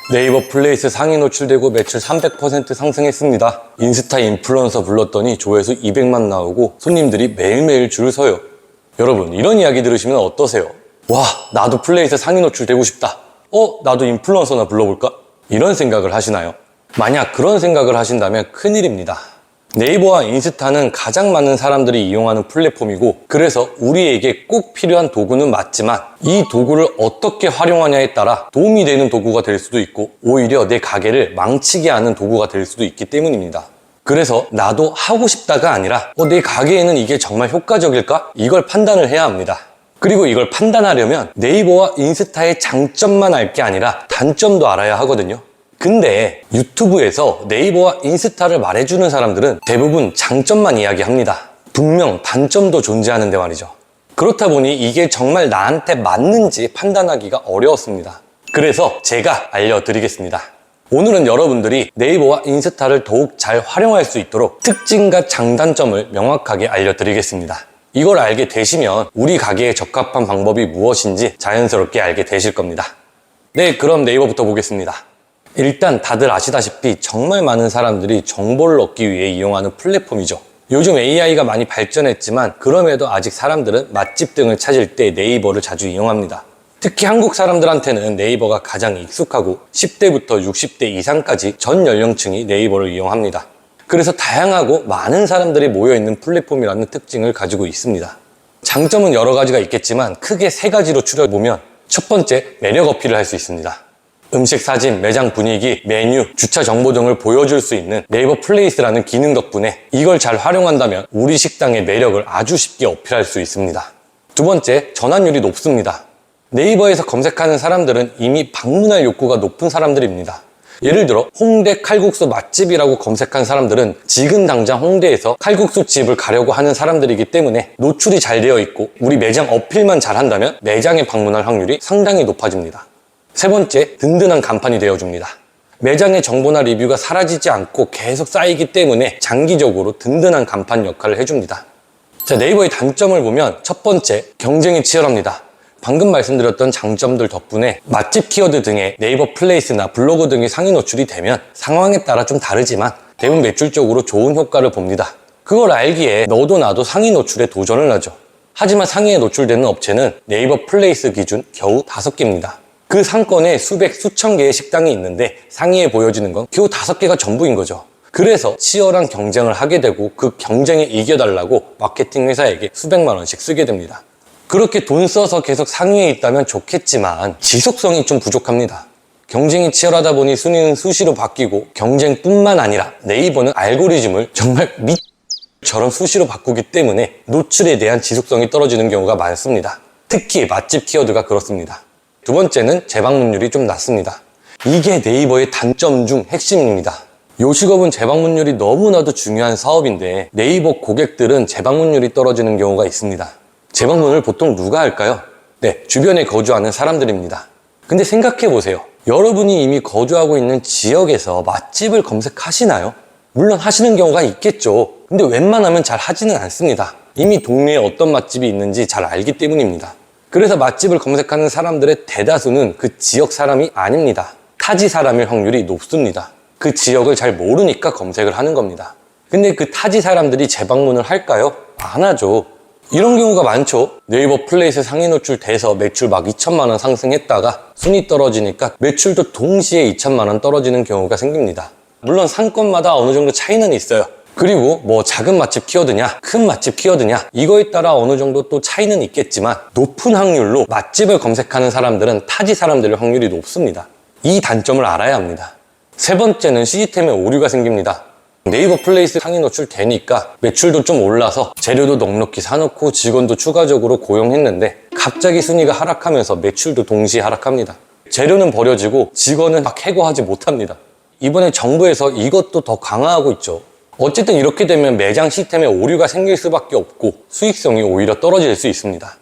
네이버 플레이스 상위 노출되고 매출 300% 상승했습니다. 인스타 인플루언서 불렀더니 조회수 200만 나오고 손님들이 매일매일 줄을 서요. 여러분, 이런 이야기 들으시면 어떠세요? 와, 나도 플레이스 상위 노출되고 싶다. 나도 인플루언서나 불러볼까? 이런 생각을 하시나요? 만약 그런 생각을 하신다면 큰일입니다. 네이버와 인스타는 가장 많은 사람들이 이용하는 플랫폼이고, 그래서 우리에게 꼭 필요한 도구는 맞지만 이 도구를 어떻게 활용하냐에 따라 도움이 되는 도구가 될 수도 있고 오히려 내 가게를 망치게 하는 도구가 될 수도 있기 때문입니다. 그래서 나도 하고 싶다가 아니라 내 가게에는 이게 정말 효과적일까? 이걸 판단을 해야 합니다. 그리고 이걸 판단하려면 네이버와 인스타의 장점만 알 게 아니라 단점도 알아야 하거든요. 근데 유튜브에서 네이버와 인스타를 말해주는 사람들은 대부분 장점만 이야기합니다. 분명 단점도 존재하는데 말이죠. 그렇다 보니 이게 정말 나한테 맞는지 판단하기가 어려웠습니다. 그래서 제가 알려드리겠습니다. 오늘은 여러분들이 네이버와 인스타를 더욱 잘 활용할 수 있도록 특징과 장단점을 명확하게 알려드리겠습니다. 이걸 알게 되시면 우리 가게에 적합한 방법이 무엇인지 자연스럽게 알게 되실 겁니다. 네, 그럼 네이버부터 보겠습니다. 일단 다들 아시다시피 정말 많은 사람들이 정보를 얻기 위해 이용하는 플랫폼이죠. 요즘 AI가 많이 발전했지만 그럼에도 아직 사람들은 맛집 등을 찾을 때 네이버를 자주 이용합니다. 특히 한국 사람들한테는 네이버가 가장 익숙하고 10대부터 60대 이상까지 전 연령층이 네이버를 이용합니다. 그래서 다양하고 많은 사람들이 모여있는 플랫폼이라는 특징을 가지고 있습니다. 장점은 여러 가지가 있겠지만 크게 세 가지로 추려보면 첫 번째, 매력 어필을 할 수 있습니다. 음식 사진, 매장 분위기, 메뉴, 주차 정보 등을 보여줄 수 있는 네이버 플레이스라는 기능 덕분에 이걸 잘 활용한다면 우리 식당의 매력을 아주 쉽게 어필할 수 있습니다. 두 번째, 전환율이 높습니다. 네이버에서 검색하는 사람들은 이미 방문할 욕구가 높은 사람들입니다. 예를 들어 홍대 칼국수 맛집이라고 검색한 사람들은 지금 당장 홍대에서 칼국수 집을 가려고 하는 사람들이기 때문에 노출이 잘 되어 있고 우리 매장 어필만 잘한다면 매장에 방문할 확률이 상당히 높아집니다. 세 번째, 든든한 간판이 되어줍니다. 매장의 정보나 리뷰가 사라지지 않고 계속 쌓이기 때문에 장기적으로 든든한 간판 역할을 해줍니다. 자, 네이버의 단점을 보면 첫 번째, 경쟁이 치열합니다. 방금 말씀드렸던 장점들 덕분에 맛집 키워드 등의 네이버 플레이스나 블로그 등이 상위 노출이 되면 상황에 따라 좀 다르지만 대부분 매출적으로 좋은 효과를 봅니다. 그걸 알기에 너도 나도 상위 노출에 도전을 하죠. 하지만 상위에 노출되는 업체는 네이버 플레이스 기준 겨우 5개입니다. 그 상권에 수백, 수천 개의 식당이 있는데 상위에 보여지는 건 겨우 5개가 전부인 거죠. 그래서 치열한 경쟁을 하게 되고 그 경쟁에 이겨달라고 마케팅 회사에게 수백만 원씩 쓰게 됩니다. 그렇게 돈 써서 계속 상위에 있다면 좋겠지만 지속성이 좀 부족합니다. 경쟁이 치열하다 보니 순위는 수시로 바뀌고 경쟁뿐만 아니라 네이버는 알고리즘을 정말 미처럼 수시로 바꾸기 때문에 노출에 대한 지속성이 떨어지는 경우가 많습니다. 특히 맛집 키워드가 그렇습니다. 두 번째는 재방문율이 좀 낮습니다. 이게 네이버의 단점 중 핵심입니다. 요식업은 재방문율이 너무나도 중요한 사업인데 네이버 고객들은 재방문율이 떨어지는 경우가 있습니다. 재방문을 보통 누가 할까요? 네, 주변에 거주하는 사람들입니다. 근데 생각해보세요. 여러분이 이미 거주하고 있는 지역에서 맛집을 검색하시나요? 물론 하시는 경우가 있겠죠. 근데 웬만하면 잘 하지는 않습니다. 이미 동네에 어떤 맛집이 있는지 잘 알기 때문입니다. 그래서 맛집을 검색하는 사람들의 대다수는 그 지역 사람이 아닙니다. 타지 사람일 확률이 높습니다. 그 지역을 잘 모르니까 검색을 하는 겁니다. 근데 그 타지 사람들이 재방문을 할까요? 안 하죠. 이런 경우가 많죠. 네이버 플레이스 상위 노출 돼서 매출 막 2천만 원 상승했다가 순위 떨어지니까 매출도 동시에 2천만 원 떨어지는 경우가 생깁니다. 물론 상권마다 어느 정도 차이는 있어요. 그리고 뭐 작은 맛집 키워드냐 큰 맛집 키워드냐 이거에 따라 어느 정도 또 차이는 있겠지만 높은 확률로 맛집을 검색하는 사람들은 타지 사람들의 확률이 높습니다. 이 단점을 알아야 합니다. 세 번째는 시스템에 오류가 생깁니다. 네이버 플레이스 상위 노출 되니까 매출도 좀 올라서 재료도 넉넉히 사놓고 직원도 추가적으로 고용했는데 갑자기 순위가 하락하면서 매출도 동시에 하락합니다. 재료는 버려지고 직원은 막 해고하지 못합니다. 이번에 정부에서 이것도 더 강화하고 있죠. 어쨌든 이렇게 되면 매장 시스템에 오류가 생길 수밖에 없고 수익성이 오히려 떨어질 수 있습니다.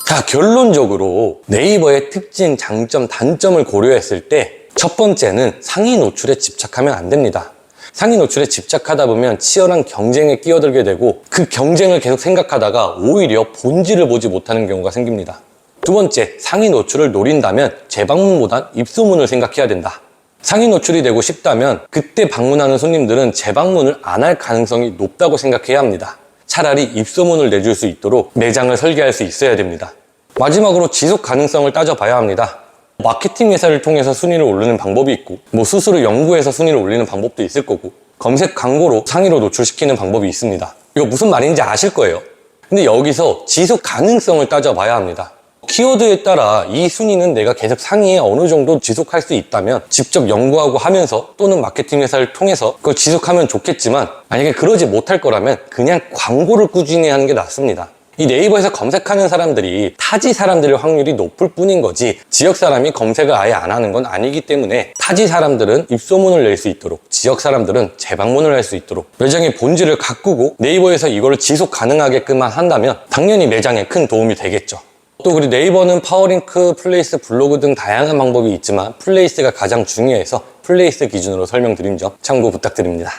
자, 결론적으로 네이버의 특징, 장점, 단점을 고려했을 때 첫 번째는 상위 노출에 집착하면 안 됩니다. 상위 노출에 집착하다 보면 치열한 경쟁에 끼어들게 되고 그 경쟁을 계속 생각하다가 오히려 본질을 보지 못하는 경우가 생깁니다. 두 번째, 상위 노출을 노린다면 재방문보단 입소문을 생각해야 된다. 상위 노출이 되고 싶다면 그때 방문하는 손님들은 재방문을 안 할 가능성이 높다고 생각해야 합니다. 차라리 입소문을 내줄 수 있도록 매장을 설계할 수 있어야 됩니다. 마지막으로 지속 가능성을 따져봐야 합니다. 마케팅 회사를 통해서 순위를 오르는 방법이 있고 스스로 연구해서 순위를 올리는 방법도 있을 거고 검색 광고로 상위로 노출시키는 방법이 있습니다. 이거 무슨 말인지 아실 거예요. 근데 여기서 지속 가능성을 따져봐야 합니다. 키워드에 따라 이 순위는 내가 계속 상위에 어느 정도 지속할 수 있다면 직접 연구하고 하면서 또는 마케팅 회사를 통해서 그걸 지속하면 좋겠지만, 만약에 그러지 못할 거라면 그냥 광고를 꾸준히 하는 게 낫습니다. 이 네이버에서 검색하는 사람들이 타지 사람들의 확률이 높을 뿐인 거지 지역 사람이 검색을 아예 안 하는 건 아니기 때문에 타지 사람들은 입소문을 낼 수 있도록, 지역 사람들은 재방문을 할 수 있도록 매장의 본질을 가꾸고 네이버에서 이걸 지속 가능하게끔만 한다면 당연히 매장에 큰 도움이 되겠죠. 또 우리 네이버는 파워링크, 플레이스, 블로그 등 다양한 방법이 있지만 플레이스가 가장 중요해서 플레이스 기준으로 설명드린 점 참고 부탁드립니다.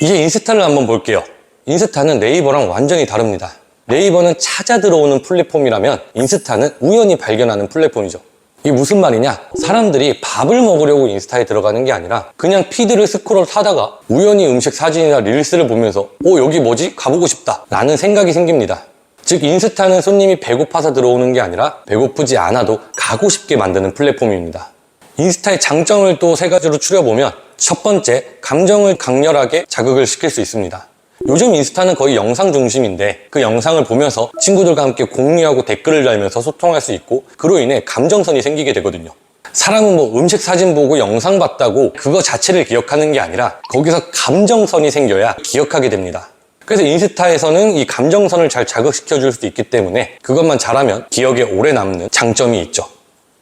이제 인스타를 한번 볼게요. 인스타는 네이버랑 완전히 다릅니다. 네이버는 찾아 들어오는 플랫폼이라면 인스타는 우연히 발견하는 플랫폼이죠. 이게 무슨 말이냐? 사람들이 밥을 먹으려고 인스타에 들어가는 게 아니라 그냥 피드를 스크롤 하다가 우연히 음식 사진이나 릴스를 보면서 여기 뭐지? 가보고 싶다 라는 생각이 생깁니다. 즉 인스타는 손님이 배고파서 들어오는 게 아니라 배고프지 않아도 가고 싶게 만드는 플랫폼입니다. 인스타의 장점을 또 3가지로 추려보면, 첫 번째, 감정을 강렬하게 자극을 시킬 수 있습니다. 요즘 인스타는 거의 영상 중심인데 그 영상을 보면서 친구들과 함께 공유하고 댓글을 달면서 소통할 수 있고 그로 인해 감정선이 생기게 되거든요. 사람은 음식 사진 보고 영상 봤다고 그거 자체를 기억하는 게 아니라 거기서 감정선이 생겨야 기억하게 됩니다. 그래서 인스타에서는 이 감정선을 잘 자극시켜 줄 수 있기 때문에 그것만 잘하면 기억에 오래 남는 장점이 있죠.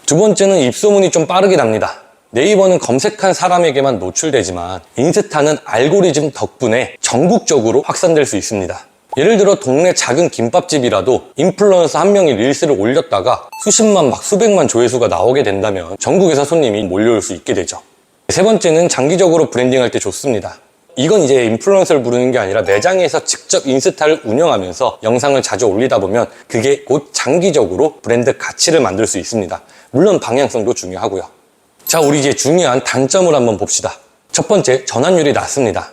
두 번째는 입소문이 좀 빠르게 납니다. 네이버는 검색한 사람에게만 노출되지만 인스타는 알고리즘 덕분에 전국적으로 확산될 수 있습니다. 예를 들어 동네 작은 김밥집이라도 인플루언서 한 명이 릴스를 올렸다가 수십만 수백만 조회수가 나오게 된다면 전국에서 손님이 몰려올 수 있게 되죠. 세 번째는 장기적으로 브랜딩할 때 좋습니다. 이건 이제 인플루언서를 부르는 게 아니라 매장에서 직접 인스타를 운영하면서 영상을 자주 올리다 보면 그게 곧 장기적으로 브랜드 가치를 만들 수 있습니다. 물론 방향성도 중요하고요. 자, 우리 이제 중요한 단점을 한번 봅시다. 첫 번째, 전환율이 낮습니다.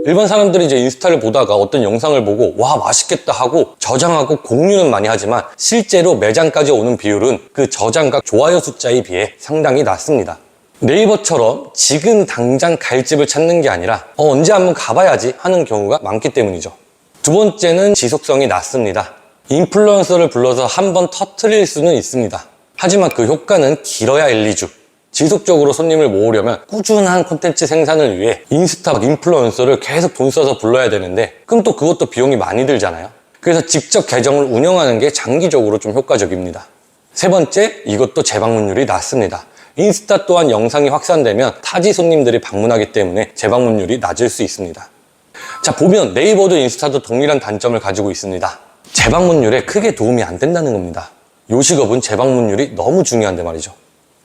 일반 사람들이 이제 인스타를 보다가 어떤 영상을 보고 와 맛있겠다 하고 저장하고 공유는 많이 하지만 실제로 매장까지 오는 비율은 그 저장과 좋아요 숫자에 비해 상당히 낮습니다. 네이버처럼 지금 당장 갈 집을 찾는 게 아니라 언제 한번 가봐야지 하는 경우가 많기 때문이죠. 두 번째는 지속성이 낮습니다. 인플루언서를 불러서 한번 터트릴 수는 있습니다. 하지만 그 효과는 길어야 1, 2주. 지속적으로 손님을 모으려면 꾸준한 콘텐츠 생산을 위해 인스타 인플루언서를 계속 돈 써서 불러야 되는데 그럼 또 그것도 비용이 많이 들잖아요. 그래서 직접 계정을 운영하는 게 장기적으로 좀 효과적입니다. 세 번째, 이것도 재방문율이 낮습니다. 인스타 또한 영상이 확산되면 타지 손님들이 방문하기 때문에 재방문율이 낮을 수 있습니다. 자, 보면 네이버도 인스타도 동일한 단점을 가지고 있습니다. 재방문율에 크게 도움이 안 된다는 겁니다. 요식업은 재방문율이 너무 중요한데 말이죠.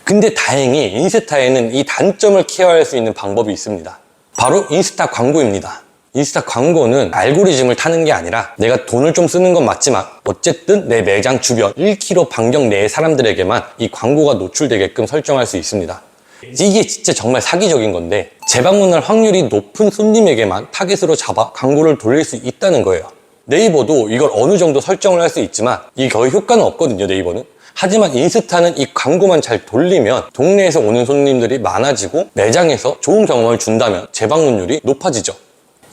근데 다행히 인스타에는 이 단점을 케어할 수 있는 방법이 있습니다. 바로 인스타 광고입니다. 인스타 광고는 알고리즘을 타는 게 아니라 내가 돈을 좀 쓰는 건 맞지만 어쨌든 내 매장 주변 1km 반경 내의 사람들에게만 이 광고가 노출되게끔 설정할 수 있습니다. 이게 진짜 정말 사기적인 건데 재방문할 확률이 높은 손님에게만 타겟으로 잡아 광고를 돌릴 수 있다는 거예요. 네이버도 이걸 어느 정도 설정을 할 수 있지만 이게 거의 효과는 없거든요, 네이버는. 하지만 인스타는 이 광고만 잘 돌리면 동네에서 오는 손님들이 많아지고 매장에서 좋은 경험을 준다면 재방문율이 높아지죠.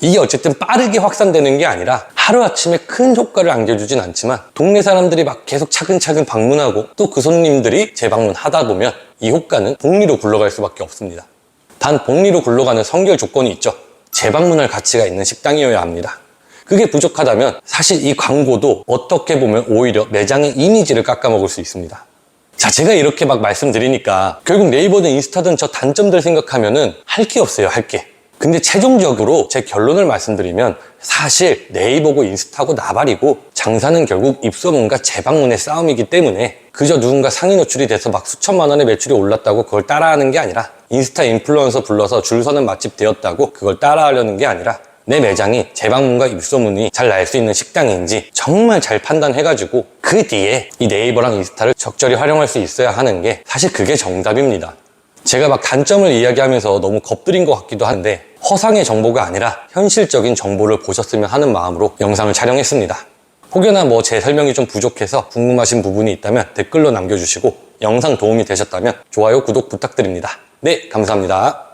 이게 어쨌든 빠르게 확산되는 게 아니라 하루아침에 큰 효과를 안겨주진 않지만 동네 사람들이 막 계속 차근차근 방문하고 또 그 손님들이 재방문하다 보면 이 효과는 복리로 굴러갈 수밖에 없습니다. 단 복리로 굴러가는 선결 조건이 있죠. 재방문할 가치가 있는 식당이어야 합니다. 그게 부족하다면 사실 이 광고도 어떻게 보면 오히려 매장의 이미지를 깎아먹을 수 있습니다. 자, 제가 이렇게 막 말씀드리니까 결국 네이버든 인스타든 저 단점들 생각하면은 할 게 없어요, 할 게. 근데 최종적으로 제 결론을 말씀드리면 사실 네이버고 인스타고 나발이고 장사는 결국 입소문과 재방문의 싸움이기 때문에 그저 누군가 상위 노출이 돼서 막 수천만 원의 매출이 올랐다고 그걸 따라하는 게 아니라 인스타 인플루언서 불러서 줄 서는 맛집 되었다고 그걸 따라하려는 게 아니라 내 매장이 재방문과 입소문이 잘 날 수 있는 식당인지 정말 잘 판단해가지고 그 뒤에 이 네이버랑 인스타를 적절히 활용할 수 있어야 하는 게 사실 그게 정답입니다. 제가 막 단점을 이야기하면서 너무 겁들인 것 같기도 한데 허상의 정보가 아니라 현실적인 정보를 보셨으면 하는 마음으로 영상을 촬영했습니다. 혹여나 제 설명이 좀 부족해서 궁금하신 부분이 있다면 댓글로 남겨주시고 영상 도움이 되셨다면 좋아요, 구독 부탁드립니다. 네, 감사합니다.